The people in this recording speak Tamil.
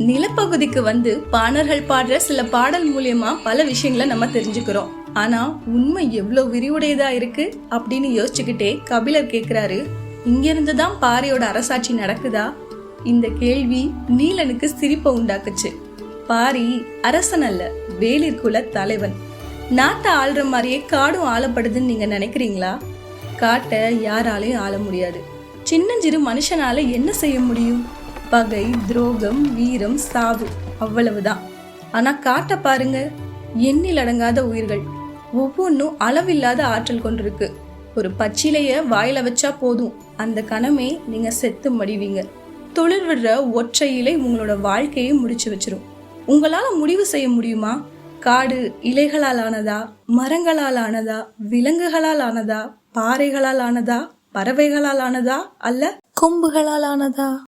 நிலப்பகுதிக்கு வந்து பாணர்கள் பாடுற சில பாடல் மூலியமா பல விஷயங்களை நம்ம தெரிஞ்சுக்கிறோம். ஆனா உண்மை எவ்வளவு விரிவுடையதா இருக்கு அப்படின்னு யோசிச்சுக்கிட்டே கபிலர் கேக்குறாரு, இங்க இருந்துதான் பாரியோட அரசாட்சி நடக்குதா? இந்த கேள்வி நீலனுக்கு சிரிப்பை உண்டாக்குச்சு. பாரி அரசன் அல்ல, வேளிர் குல தலைவன். நாட்டை ஆள்ற மாதிரியே காடும் ஆளப்படுதுன்னு நீங்க நினைக்கிறீங்களா? காட்டை யாராலையும் ஆள முடியாது. சின்னஞ்சிறு மனுஷனால என்ன செய்ய முடியும்? பகை, துரோகம், வீரம், சாவு, அவ்வளவுதான். ஆனா காட்ட பாருங்க, எண்ணில் அடங்காத உயிர்கள், ஒவ்வொன்றும் அளவில்லாத ஆற்றல் கொண்டிருக்கு. ஒரு பச்சிலைய வாயில வச்சா போதும், அந்த கணமே நீங்க செத்து மடிவீங்க. தொழில் விடுற ஒற்றை இலை உங்களோட வாழ்க்கையை முடிச்சு வச்சிரும். உங்களால முடிவு செய்ய முடியுமா? காடு இலைகளால் ஆனதா, மரங்களால் ஆனதா, விலங்குகளால் ஆனதா, பாறைகளால் ஆனதா, பறவைகளால் ஆனதா, அல்ல கொம்புகளால் ஆனதா?